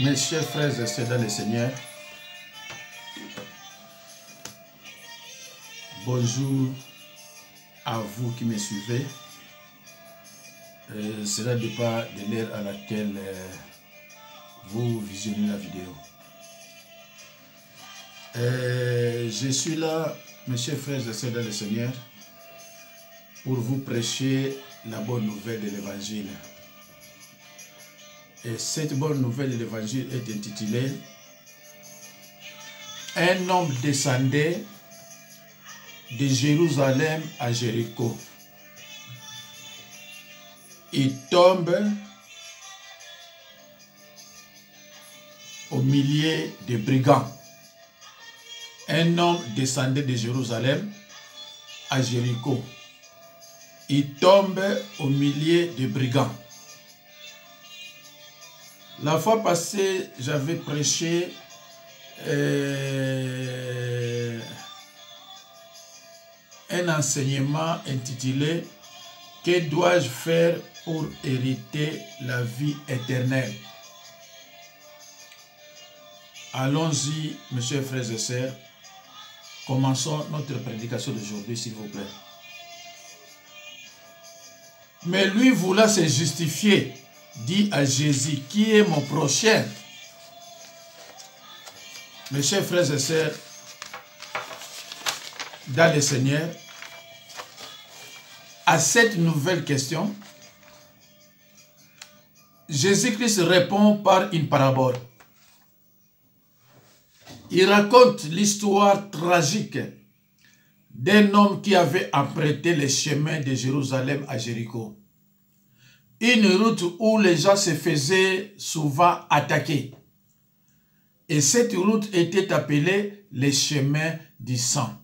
Mes chers frères et sœurs dans le Seigneur, bonjour à vous qui me suivez. Cela dépend de l'heure à laquelle vous visionnez la vidéo. Je suis là, mes chers frères et sœurs dans le Seigneur, pour vous prêcher la bonne nouvelle de l'Évangile. Et cette bonne nouvelle de l'Évangile est intitulée « Un homme descendait de Jérusalem à Jéricho. Il tombe au milieu des brigands. » Un homme descendait de Jérusalem à Jéricho. Il tombe au milieu des brigands. La fois passée, j'avais prêché un enseignement intitulé « Que dois-je faire pour hériter la vie éternelle ?» Allons-y, mes chers frères et sœurs. Commençons notre prédication d'aujourd'hui, s'il vous plaît. Mais lui voulant se justifier, dit à Jésus, qui est mon prochain? Mes chers frères et sœurs, dans le Seigneur, à cette nouvelle question, Jésus-Christ répond par une parabole. Il raconte l'histoire tragique d'un homme qui avait emprunté les chemins de Jérusalem à Jéricho. Une route où les gens se faisaient souvent attaquer. Et cette route était appelée les chemins du sang.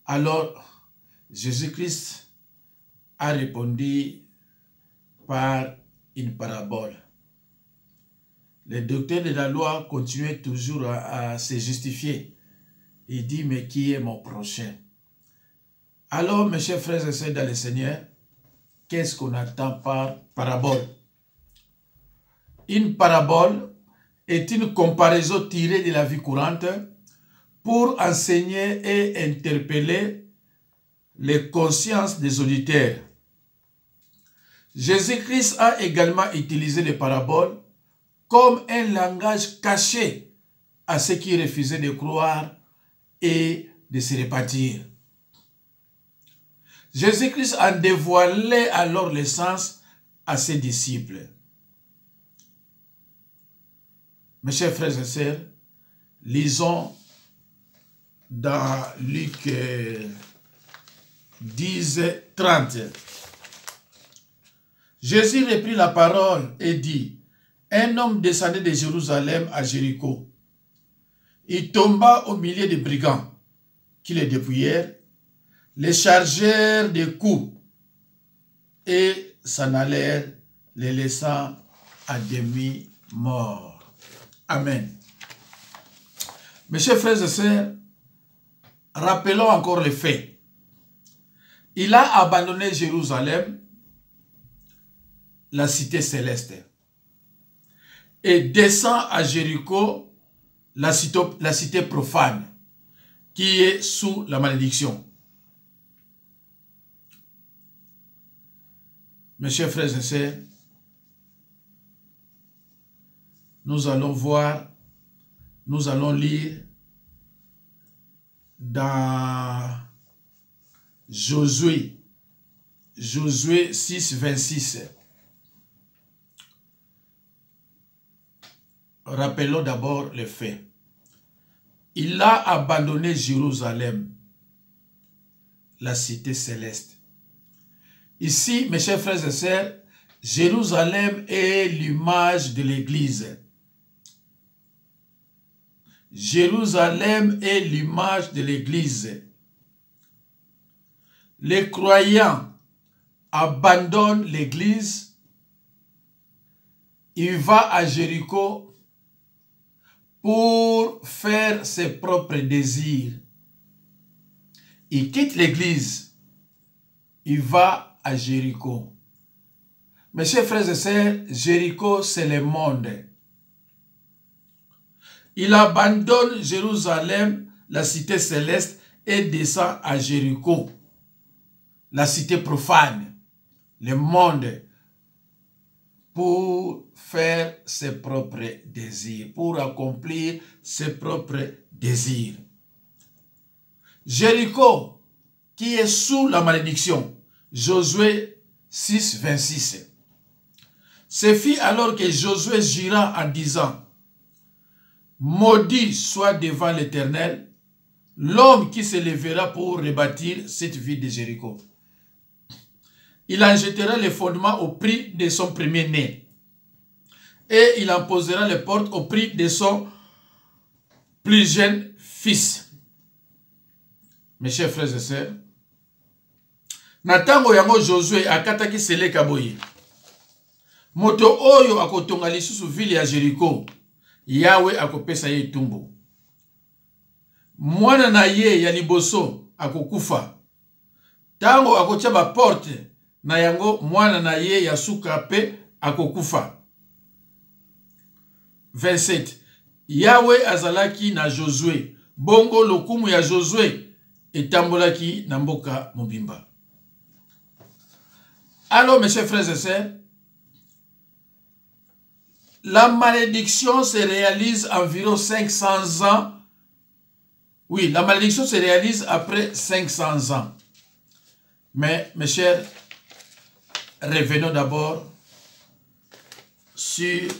Alors, Jésus-Christ a répondu par une parabole. Les docteurs de la loi continuaient toujours à se justifier. Il dit, mais qui est mon prochain? Alors, mes chers frères et sœurs dans le Seigneur, qu'est-ce qu'on attend par parabole? Une parabole est une comparaison tirée de la vie courante pour enseigner et interpeller les consciences des auditeurs. Jésus-Christ a également utilisé les paraboles comme un langage caché à ceux qui refusaient de croire et de se repentir. Jésus-Christ en dévoilait alors le sens à ses disciples. Mes chers frères et sœurs, lisons dans Luc 10, 30. Jésus reprit la parole et dit, « Un homme descendait de Jérusalem à Jéricho. Il tomba au milieu des brigands qui le dépouillèrent, les chargèrent de coups et s'en allèrent, les laissant à demi morts. » Amen. Mes chers frères et sœurs, rappelons encore les faits. Il a abandonné Jérusalem, la cité céleste, et descend à Jéricho, la cité profane, qui est sous la malédiction. Mes chers frères et sœurs, nous allons voir, nous allons lire dans Josué 6, 26. Rappelons d'abord les faits. Il a abandonné Jérusalem, la cité céleste. Ici, mes chers frères et sœurs, Jérusalem est l'image de l'Église. Jérusalem est l'image de l'Église. Les croyants abandonnent l'Église. Il va à Jéricho pour faire ses propres désirs. Il quitte l'Église. Il va à Jéricho. Mes chers frères et sœurs, Jéricho, c'est le monde. Il abandonne Jérusalem, la cité céleste, et descend à Jéricho, la cité profane, le monde, pour faire ses propres désirs, pour accomplir ses propres désirs. Jéricho, qui est sous la malédiction, Josué 6, 26. Ce fit alors que Josué jura en disant, maudit soit devant l'Éternel l'homme qui se lèvera pour rebâtir cette ville de Jéricho. Il en jettera les fondements au prix de son premier-né. Et il en posera les portes au prix de son plus jeune fils. Mes chers frères et sœurs, natango yango Josué akataki seleka boye. Moto oyo akotonga lisusu ville ya Jéricho, Yahweh akopesa ye tumbo. Mwana na ye ya liboso akokufa. Tango akotia ba porte na yango mwana na ye ya suka pe akokufa. 27. Yahweh azalaki na Josué. Bongo lokumu ya Josué etambolaki na mboka mobimba. Alors mes chers frères et sœurs, la malédiction se réalise environ 500 ans. Oui, la malédiction se réalise après 500 ans. Mais, mes chers, revenons d'abord sur...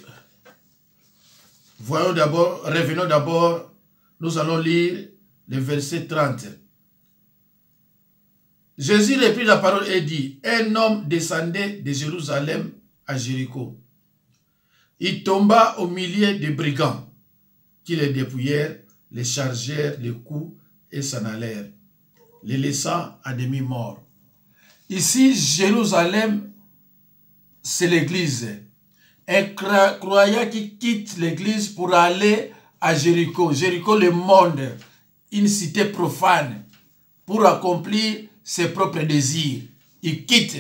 Revenons d'abord, nous allons lire le verset 30. Jésus reprit la parole et dit, un homme descendait de Jérusalem à Jéricho. Il tomba au milieu des brigands qui le dépouillèrent, les chargèrent les coups et s'en allèrent, les laissant à demi morts. Ici, Jérusalem, c'est l'église. Un croyant qui quitte l'église pour aller à Jéricho. Jéricho, le monde, une cité profane, pour accomplir ses propres désirs. Il quitte.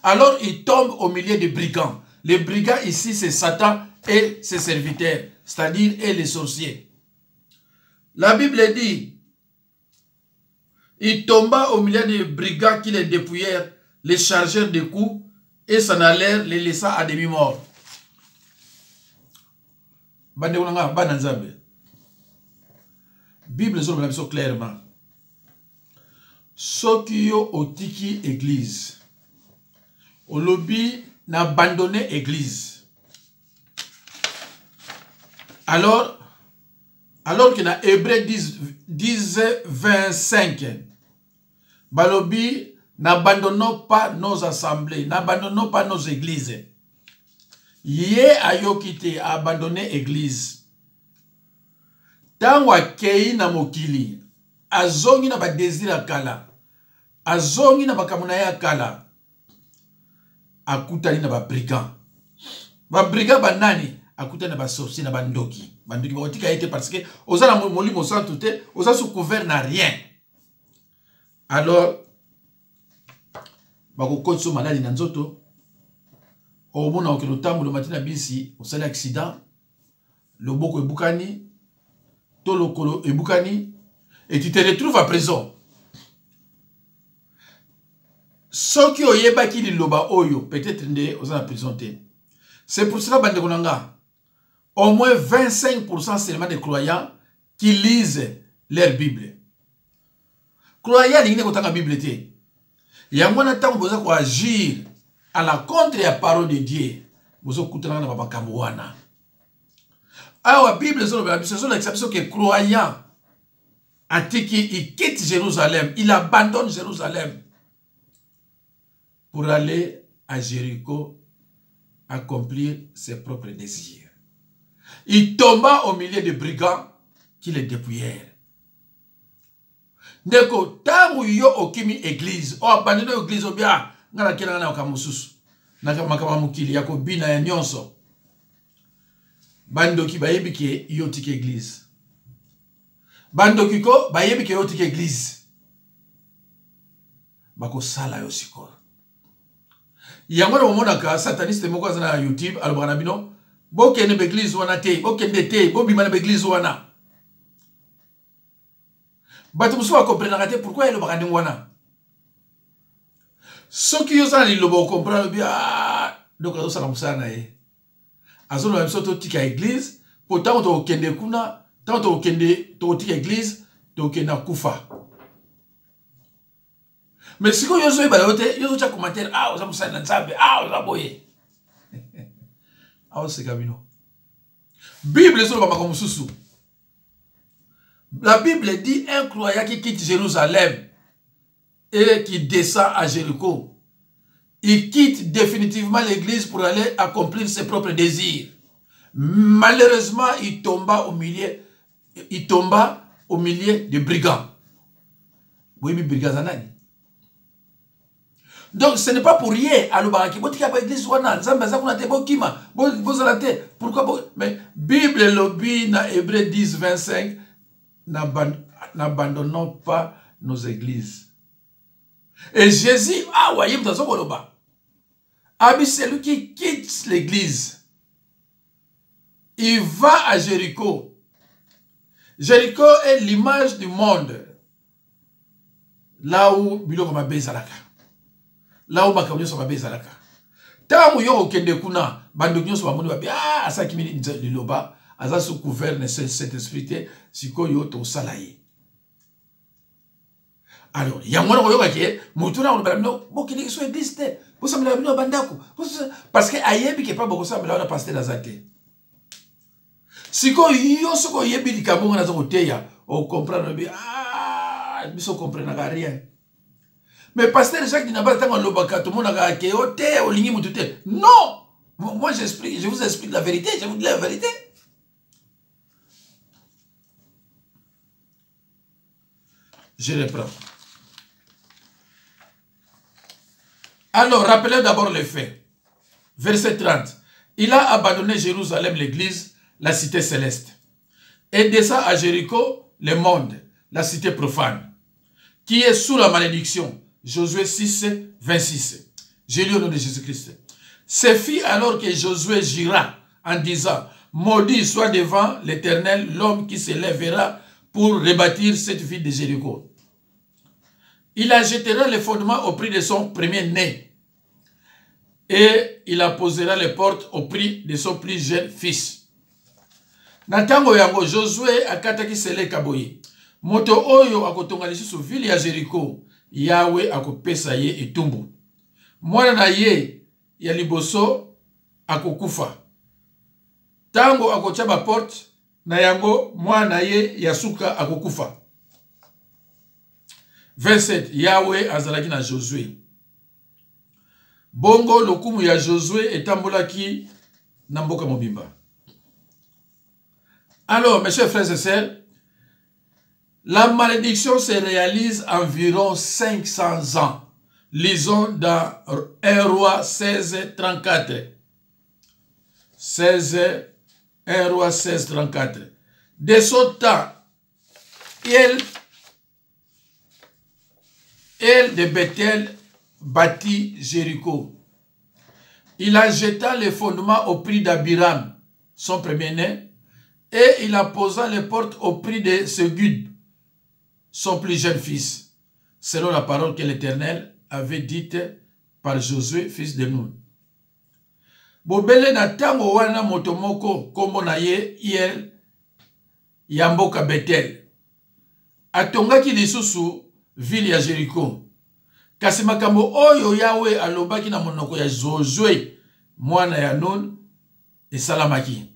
Alors, il tombe au milieu des brigands. Les brigands ici, c'est Satan et ses serviteurs, c'est-à-dire et les sorciers. La Bible dit, il tomba au milieu des brigands qui les dépouillèrent, les chargèrent de coups et s'en allèrent, les laissant à demi-mort. Bible dit clairement, ceux qui ont otiki église, au lobby n'a abandonné l'église. Alors que dans Hébreux 10, 25, Balobi, n'abandonnons pas nos assemblées, n'abandonnons pas nos églises. Yé ayo kite a abandonné l'église. Tangwa kei na mokili, azongi na ba désir akala, azongi na ba kamuna ya kala. Akutani na ba brigand. Ba brigand banani akutani na ba sorcier na ba ndoki. Ba ndoki ba otika été parce que oza na molimo sans tout oza sous couvert na rien. Alors ba ko kotso maladi na nzoto. O mona okelo tambo le matin bisi au sali accident. Le boko ebukani, to lo kolo ebukani et tu te retrouves à prison. Ceux qui ont yébaki liloba oyo, peut-être nde aux en prison. C'est pour cela, bande konanga, au moins 25% seulement des croyants qui lisent leur Bible. Croyants qui lisent la Bible. Il y a un temps où vous allez agir à la contre la parole de Dieu. Vous allez écouter la Babakambouana. Alors, la Bible, c'est l'exception que croyant, il quitte Jérusalem, il abandonne Jérusalem pour aller à Jéricho accomplir ses propres désirs. Il tomba au milieu de brigands qui le dépouillèrent. Ndeko, tangu yo okimi église, o abandonné église obia, ngala kila na okamususu. Naka makama mukili yako bina ya nyonso. Bandoki bayebi ke yo tiki église. Bandoki ko bayebi ke yo tiki église. Bako sala yo siko. Yango na monaka sataniste moko na YouTube alobana bino bokende l'église wana te, bokende te, bobima na église wana. Bato musu ba comprendre te pourquoi il bakandi wana. Ceux qui osent aller le comprendre bien, donc ça la musana e. Azo no msoto tika église, pourtant to kende kuna, tant to kende to tika église, to kenda kufa. Mais si ko yozo ba yote, yozo cha commentaire, oza musana nzambe, oza boye. C'est Gabino. Bible sur le mususu. La Bible dit un croyant qui quitte Jérusalem et qui descend à Jéricho. Il quitte définitivement l'église pour aller accomplir ses propres désirs. Malheureusement, il tomba au milieu de brigands. Oui, mais brigands zanani. Donc ce n'est pas pour rien à l'Obaraki. Pourquoi? Mais Bible lobby na Hébreux 10, 25, n'abandonnons pas nos églises. Et Jésus, voyez, celui qui quitte l'église, il va à Jéricho. Jéricho est l'image du monde. Là où Biloko m'a bezalaka. Là où Makabio soit bezalaka. Tant où yo kende kuna, bandogno soit moni babi, asa kimi liloba, asa sous couvert de cet esprit, siko yo to salaye. Alors, il y a un moment où il y a un moment où il y a un moment parce que ayebi qui pas beaucoup ça mais là on a passé dans zate. Siko yo soko yebi di kabonga na zoko teya, on comprend bien biso comprendre rien. Mais pasteur Jacques Dinaba tant on lobaka tout le monde a ke o te o lingi mutu te. Non! Moi je vous explique la vérité, je vous dis la vérité. Je reprends. Alors, rappelez d'abord les faits. Verset 30. Il a abandonné Jérusalem, l'église, la cité céleste, et descend à Jéricho, le monde, la cité profane, qui est sous la malédiction. Josué 6, 26. J'ai lu au nom de Jésus-Christ. C'est fit alors que Josué jura en disant, maudit soit devant l'Éternel l'homme qui se lèvera pour rebâtir cette ville de Jéricho. Il achètera les fondements au prix de son premier-né et il apposera les portes au prix de son plus jeune fils. Natango yango Josué akataki sele kaboyi. Moto oyo akotonga lisusu ville ya Jéricho, Yahweh akopesa ye etumbu. Mwana na ye ya liboso akokufa. Tango akotia ba porte na yango mwana na ye ya suka akokufa. 27. Yahweh azalaki na Josué. Bongo lokumu ya Josué etambolaki na mboka mobimba. Alors, mes chers frères et sœurs, la malédiction se réalise environ 500 ans. Lisons dans 1 Roi 16, 34. 1 Roi 16, 34. De ce temps, elle de Bethel bâtit Jéricho. Il acheta les fondements au prix d'Abiram, son premier-né, et il apposa les portes au prix de Segub, son plus jeune fils, selon la parole que l'Éternel avait dite par Josué, fils de Nun. Bobele na tango wana motomoko kombo na ye iel yamboka Bethel. Atongaki lisusu ville ya Jéricho. Kasi makambo oyo Yahweh alobaki na monoko ya Josué mwana ya Nun esalamaki.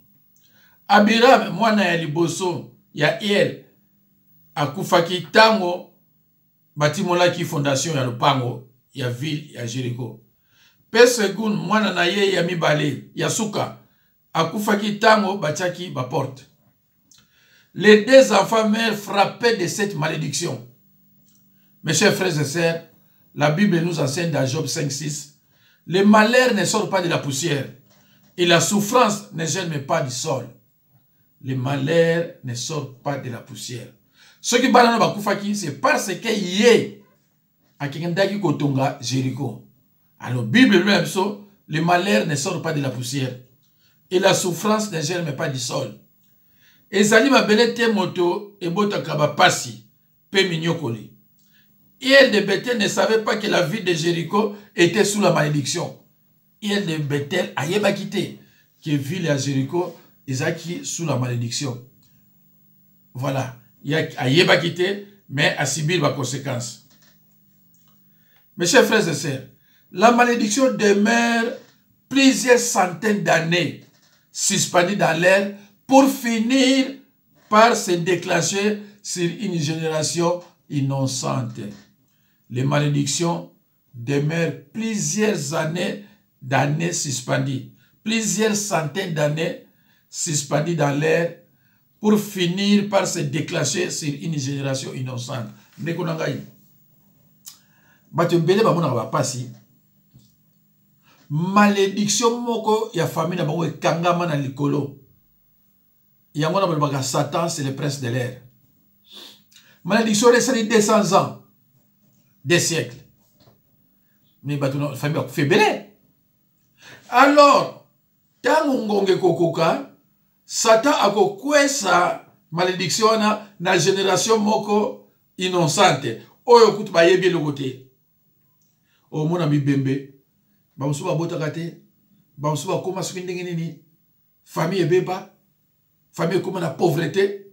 Abiram mwana ya liboso ya Iel akufaki tango batimolaki fondation ya lupango ya ville ya Jéricho. Pesegun mwana na ye ya mibale ya suka akufaki tango batiaki ba porte. Les deux enfants meurent frappés de cette malédiction. Mes chers frères et sœurs, la Bible nous enseigne dans Job 5:6, le malheur ne sort pas de la poussière et la souffrance ne germe pas du sol. Le malheur ne sort pas de la poussière. Ce qui banana bakufaki, c'est parce que yé akendaki kotonga Jéricho. Alors Bible lui le malheur ne sort pas de la poussière. et la souffrance ne germe pas du sol. Ezali mabele te moto ebotaka bapasi pe minyokoli. Hiel de Bethel ne savait pas que la ville de Jéricho était sous la malédiction. Hiel de Bethel a yebakité que ville à Jéricho est sous la malédiction. Voilà. Il a yebakité, mais a subi la conséquence. Mes chers frères et sœurs, la malédiction demeure plusieurs centaines d'années suspendue dans l'air pour finir par se déclencher sur une génération innocente. Les malédictions demeurent plusieurs d'années suspendues, plusieurs centaines d'années suspendues dans l'air pour finir par se déclencher sur une génération innocente. Nekonangai. Batumbele bamona ba pasi. Malédiction moko ya famille na bango ekangama na likolo. Yango na balobaka Satan c'est le prince de l'air. Malédiction resali 200 ans, des siècles. Mais la famille a fait belé. Alors, tant ngonge kokoka, Satan a kokwesa malédiction na génération moko innocente. Oyo kutu ba yebi le côté. O mona bibembe. Ba musuba botaka te. Ba musuba koma soki ndenge nini. Famille ebeba. Famille koma na pauvreté.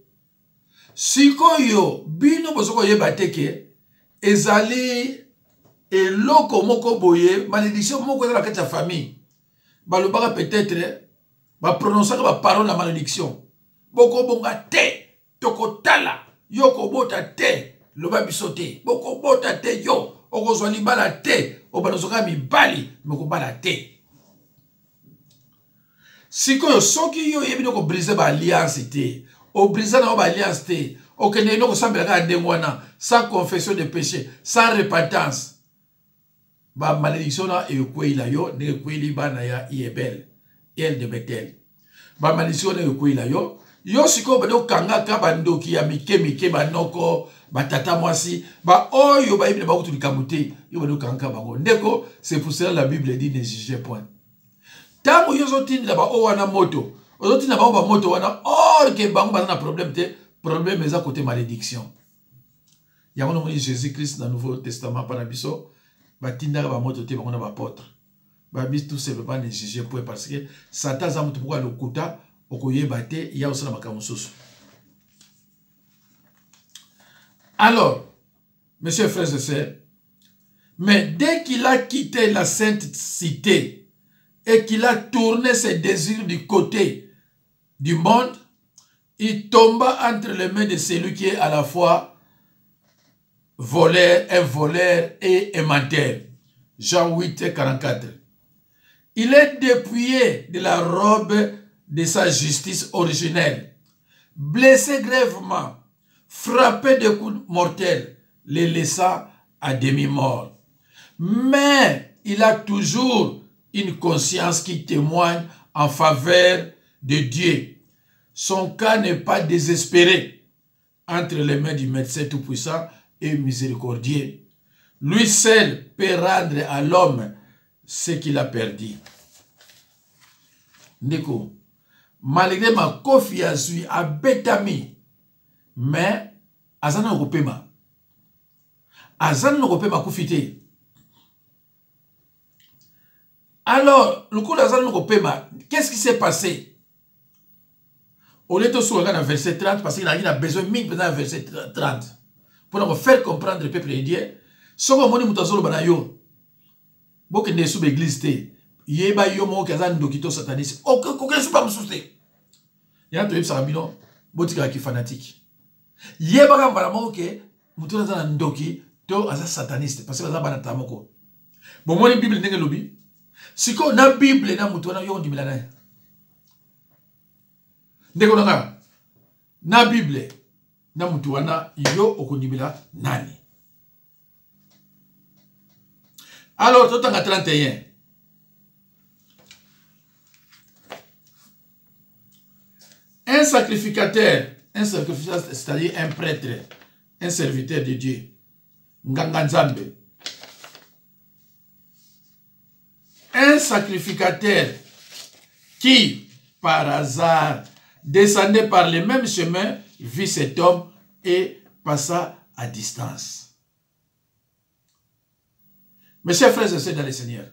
Sikoyo bino bosoko yeba teke ezali eloko moko boye malédiction moko ezala kati ya famille. Balobaka peut-être ba prononcer ba parole la malédiction. Boko bonga te tokotala yoko bota te loba bisote boko bota te yo okozwa libala te obanozoka mibali mokobala te. Sikoyo soki yo yebi ko briser ba alliance te o briser na ba alliance te o kende no ko sambela ka ndengwana sans confession de péché sans repentance ba malédiction na e kwela yo ne kweli bana ya Yebel el de Bethel ba malédiction na e kwela yo yo siko ba do kanga ka bandoki ya mike banoko batata mwasi ba oyo ba ibile ba kutu likamute yo ba do kanga bango ndeko. C'est pour cela la Bible dit ne jugez point. Tango yo zotindi ba o wana moto ozotindi ba moto wana or ke bango ba na problème te problème eza côté malédiction. Yango no moni Jésus Christ dans le Nouveau Testament par biso batinda ba moto te bango na ba apôtre ba bis tout simplement ne jugez point parce que Satan za mutu pourquoi lokuta okoyeba te ya osala makambo susu. Alors, messieurs frères et sœurs, mais dès qu'il a quitté la sainte cité et qu'il a tourné ses désirs du côté du monde, il tomba entre les mains de celui qui est à la fois voleur et menteur. Jean 8, 44. Il est dépouillé de la robe de sa justice originelle, blessé grièvement, frappé de coups mortels, les laissant à demi-mort. Mais il a toujours une conscience qui témoigne en faveur de Dieu. Son cas n'est pas désespéré entre les mains du médecin tout-puissant et miséricordieux. Lui seul peut rendre à l'homme ce qu'il a perdu. Ndeko, malgré ma confiance à Betami, mais Azana Européma. Azana Européma Koufité. Alors, le coup d'Azana Européma, qu'est-ce qui s'est passé? On est au dans le verset 30 parce qu'il a besoin de 1000 dans le verset 30 pour nous faire comprendre le peuple de Dieu. Si on a dit banayo, beaucoup de sous l'église te, yeba yo mo kazan dokito sataniste. Aucun sous pas me soucier. Il y a un truc ça bino, botika qui fanatique. Yeba ka mbala mo ke mutu na ndoki to aza sataniste parce que aza bana tamoko. Bon moi la Bible ndenge lobi. Siko na Bible na mutu na yo ndimela na. Ndeko na Bible na mutu wana yo okondimela nani. Alors, tout en 31. Un sacrificateur, c'est-à-dire un prêtre, un serviteur de Dieu, Nganganzambe. Un sacrificateur qui par hasard, descendait par les mêmes chemins, vit cet homme et passa à distance. Mes chers frères et sœurs dans le Seigneur,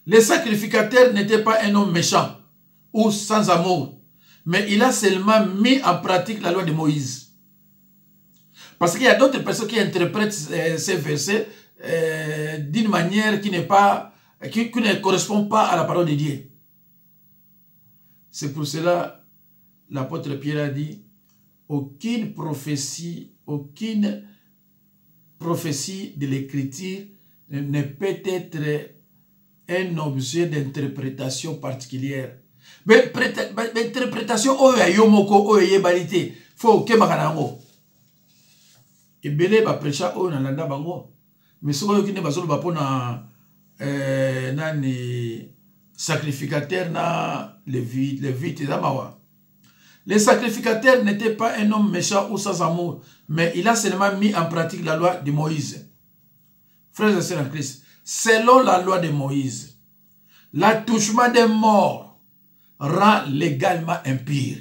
le sacrificateur n'était pas un homme méchant ou sans amour, mais il a seulement mis en pratique la loi de Moïse. Parce qu'il y a d'autres personnes qui interprètent ces versets d'une manière qui ne correspond pas à la parole de Dieu. C'est pour cela l'apôtre Pierre a dit, aucune prophétie de l'Écriture ne peut être un objet d'interprétation particulière. Mais interprétation oyo yomoko oyo yebalite faut que makanango. Et belé ba prêcha oyo na landa bango. Mais ce oyo kine bazolo ba pona nani sacrificateur na Lévite zamawa. Le sacrificateur n'était pas un homme méchant ou sans amour, mais il a seulement mis en pratique la loi de Moïse. Frères et sœurs en Christ, selon la loi de Moïse, l'attouchement des morts rend légalement impur.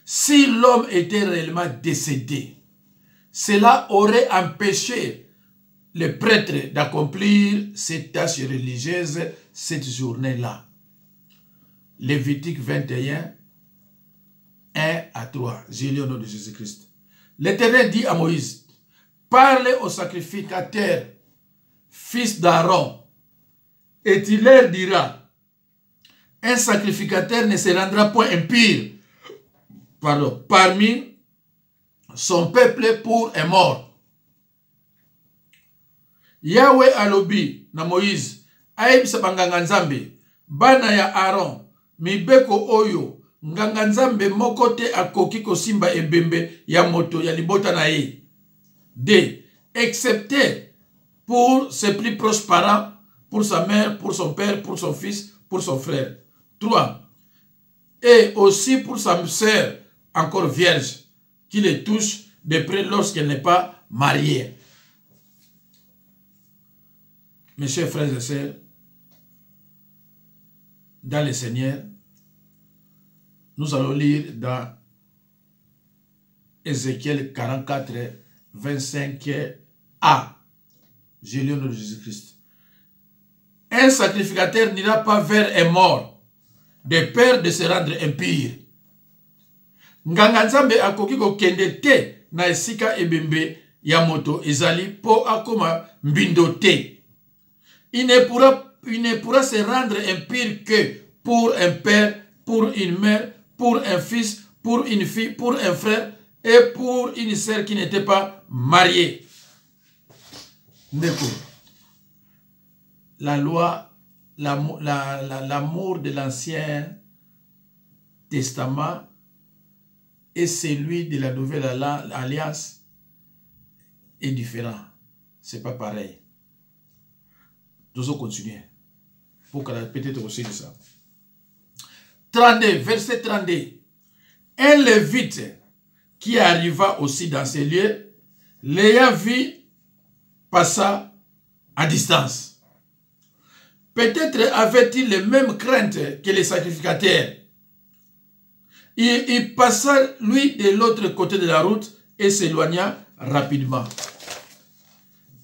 Si l'homme était réellement décédé, cela aurait empêché les prêtres d'accomplir ces tâches religieuses cette journée-là. Lévitique 21, 1 à 3. J'ai lu au nom de Jésus-Christ. L'Éternel dit à Moïse, parlez au sacrificateur, fils d'Aaron, et il leur dira, un sacrificateur ne se rendra point impur parmi son peuple pour un mort. Yahweh alobi na Moïse, aïbisa banganga nzambe, bana ya Aaron, mibeko oyo, nganga nzambe moko te akoki kosimba ebembe ya moto ya libota na ye. D. Excepté pour ses plus proches parents, pour sa mère, pour son père, pour son fils, pour son frère. 3. Et aussi pour sa sœur, encore vierge, qui les touche de près lorsqu'elle n'est pas mariée. Mes chers frères et sœurs, dans le Seigneur, nous allons lire dans Ézéchiel 44, 25a. J'ai lu au nom de Jésus-Christ. Un sacrificateur n'ira pas vers un mort, de peur de se rendre impur. Nganga nzambe akoki kokende te na esika ebembe ya moto ezali po akoma mbindo te. Il ne pourra se rendre impur que pour un père, pour une mère, pour un fils, pour une fille, pour un frère et pour une sœur qui n'était pas mariée. La loi, l'amour de l'Ancien Testament et celui de la Nouvelle Alliance est différent. C'est pas pareil. Nous allons continuer. Pour peut-être aussi de ça. 32, verset 32. Un Lévite qui arriva aussi dans ces lieux, l'ayant vu, passa à distance. Peut-être avait-il les mêmes craintes que les sacrificateurs. Il passa, lui, de l'autre côté de la route et s'éloigna rapidement.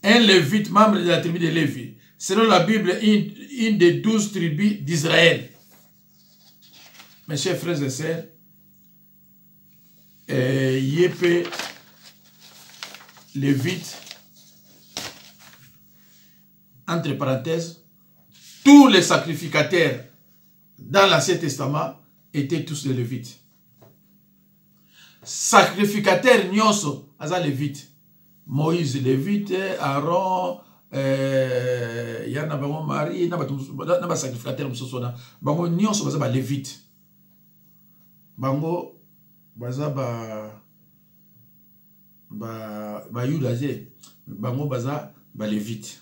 Un Lévite, membre de la tribu de Lévi, selon la Bible, une des 12 tribus d'Israël. Mes chers frères et sœurs, Yépé, Lévite, entre parenthèses, tous les sacrificateurs dans l'Ancien Testament étaient tous des Lévites. Sacrificateurs nyonso aza Lévite. Moïse Lévite, Aaron, yana bango Marie, na ba sacrificateur mosusu na bango nyonso baza ba Lévite. Bango baza ba Yudaze, bango baza ba Lévite.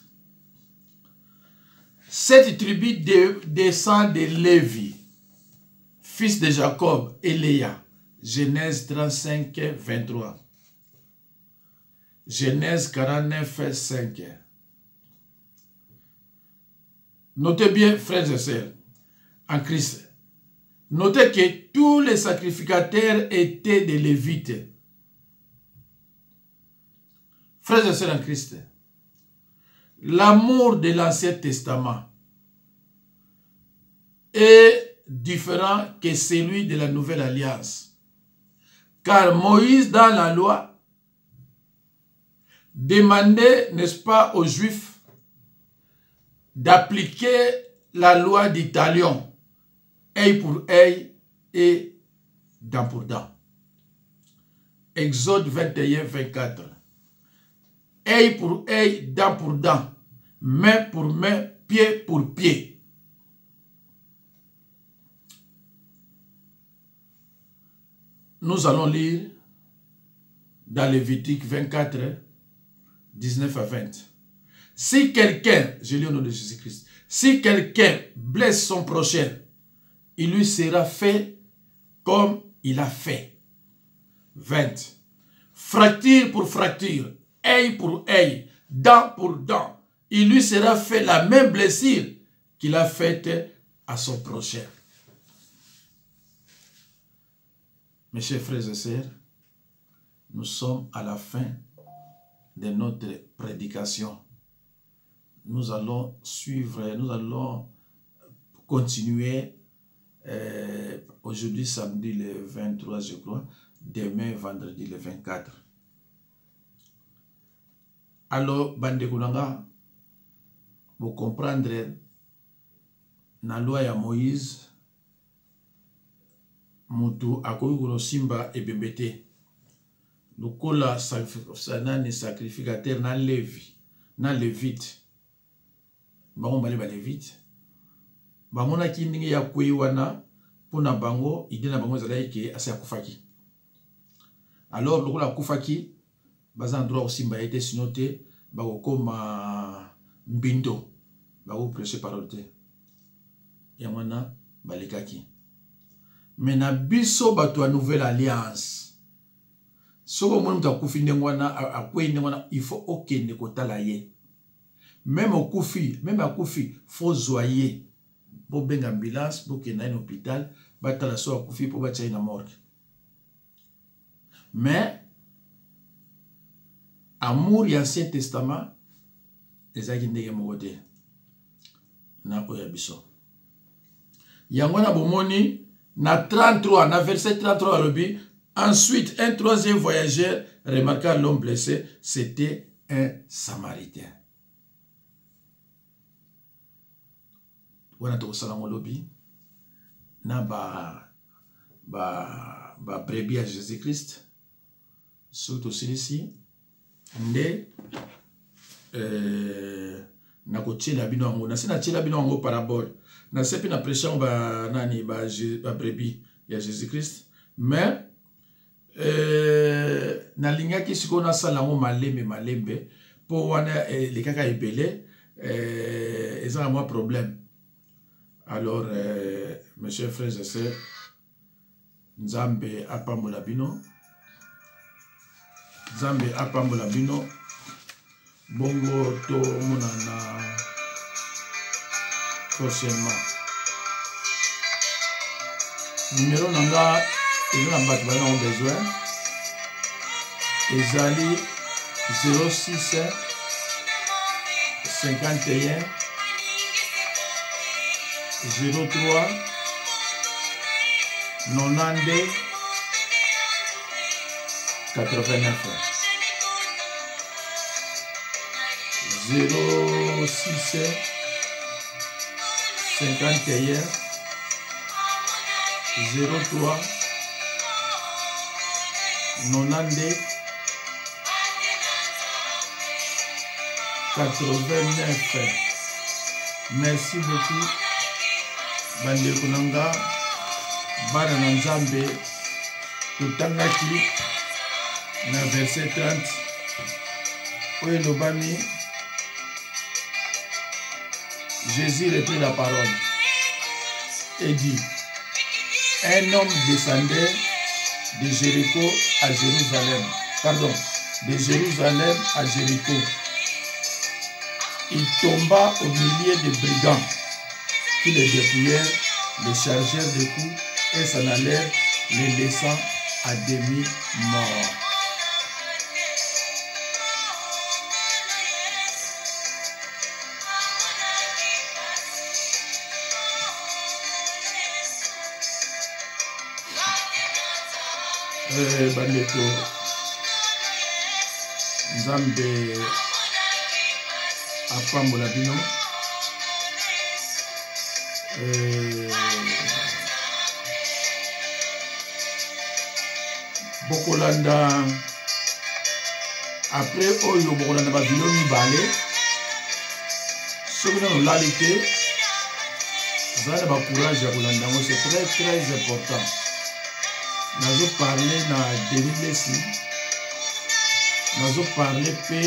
Cette tribu descend de Lévi, fils de Jacob et Léa. Genèse 35, 23. Genèse 49, 5. Notez bien, frères et sœurs, en Christ, Notez que tous les sacrificateurs étaient des Lévites. Frères et sœurs en Christ, l'amour de l'Ancien Testament est différent que celui de la Nouvelle Alliance. Car Moïse, dans la loi, demandait, n'est-ce pas, aux Juifs d'appliquer la loi du talion, œil pour œil et dent pour dent. Exode 21, 24. Œil pour œil, dent pour dent, main pour main, pied pour pied. Nous allons lire dans Lévitique 24, 19 à 20. Si quelqu'un, je lis au nom de Jésus-Christ, si quelqu'un blesse son prochain, il lui sera fait comme il a fait. 20. Fracture pour fracture, œil pour œil, dent pour dent, il lui sera fait la même blessure qu'il a faite à son prochain. Mes chers frères et sœurs, nous sommes à la fin de notre prédication. Nous allons suivre, nous allons continuer aujourd'hui samedi le 23, je crois, demain vendredi le 24. Alors, bande kunanga, vous comprendre, na loi ya Moïse, mutu akoyi kuno simba ebembete. Lukola sanani sacrificateur na Lévi, na Lévite. Bango bale ba Lévite. Bamona kindingi ya kwe wana pona bango idena bango zalayi ke asa kufaki. Alors lukola kufaki bazan droit osimba été sinoté bako koma mbindo bako prêcher parole te. Yamana balikaki. Mais na biso bato a nouvelle alliance. Soko mwana mta kufi ndengwana akwe ndengwana il faut okende kotala ye. Même au Koufi, même à Koufi, faut zoyer. Pour benga ambulance, pour qu'il y ait un hôpital, battre la soie à Koufi pour battre une morgue. Mais, amour et Ancien Testament, les agindés morodé. Na oyabiso. Yangwana bomoni, na 33, na verset 33 à l'obi. Ensuite, un troisième voyageur remarqua l'homme blessé, c'était un Samaritain. Wana to salango lobi na ba brebis à Jésus-Christ surtout celui-ci nde na ko tshela bino ngo na sina tshela bino ngo parabole na sepi na pression ba nani ba brebis ya Jésus-Christ mais na linga ki sikona salango malembe po wana les kaka ebele ils ont un problème. Alors, mes chers frères et sœurs, Nzambe apambola bino. Nzambe apambola bino. Bongo to monana prochainement. Numéro nanga, et nous avons besoin. Ezali 06 51 03 92 89 06 51 03 92 89. Merci beaucoup. Bande kunanga bana na Nzambe tutangaki na verset 30 oyo lobami Jésus reprit la parole et dit un homme descendait de Jéricho à Jérusalem, de Jérusalem à Jéricho. Il tomba au milieu des brigands qui le dépouillèrent, le chargèrent de coups et ça n'enlève les laissant à demi mort. Bandeko Nzambe apambola bino bokolanda après oyo bokolanda ba video mibale soki nano olali te zala ba courage ya kolanda ngo, c'est très très important. Nazo parler na Denis Leslie, nazo parler pe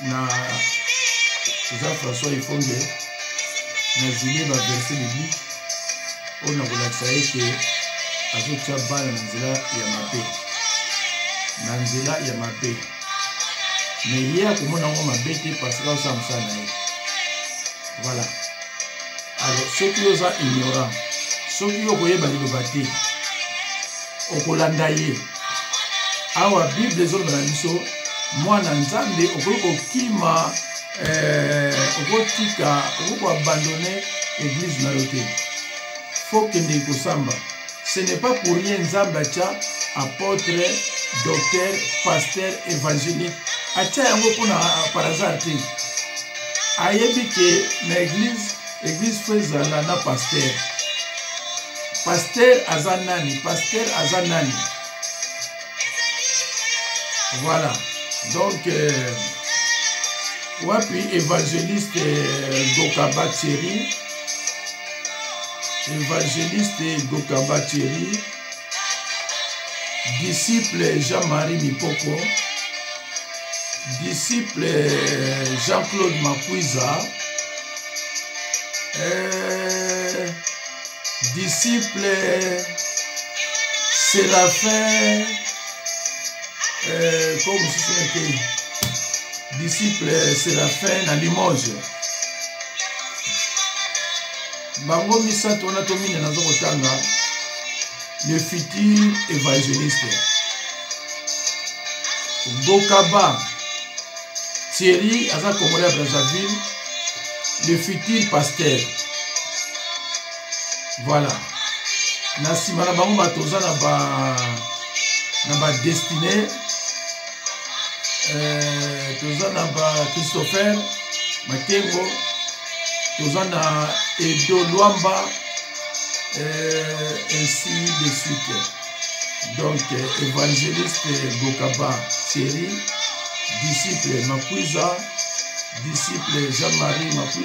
na Jean-François Ifonge, na Julien ba verset biblique on a kolakisa eke azotia bana na nzela ya mabe, na nzela ya mabe, me ye akomona ngo mabe te parce que osala mosala na ye. Voilà. Alors soki oza ignorant, soki okoyeba liloba te okolanda ye, awa Bible ezoloba na biso mwana Nzambe okoki kokima okotika okoabandone église na yo te, faut kende kosamba. Ce n'est pas pour rien Nzambe atia apôtre, docteur, pasteur, évangélique, atia yango mpona par hasard te. Ayebi ke na église fo ezala na pasteur. Pasteur Azanani, pasteur Azanani. Voilà. Donc, wapi évangéliste Gokaba Thierry, évangéliste Gokaba Thierry, disciple Jean-Marie Mipoko, disciple Jean-Claude Makuiza, disciple Séraphin, comme je sais, disciple Séraphin à Limoges. Bango misato na tomine na zokotanga le futur évangéliste. Gokaba Thierry aza Congolais à Brazzaville, le futur pasteur. Voilà. Na sima na bango batoza na ba destiné, toza na ba Christopher Makengo, toza na Edo Luamba, ainsi de suite. Donc évangéliste Gokaba Thierry, disciple Makuiza, disciple Jean-Marie Makuiza.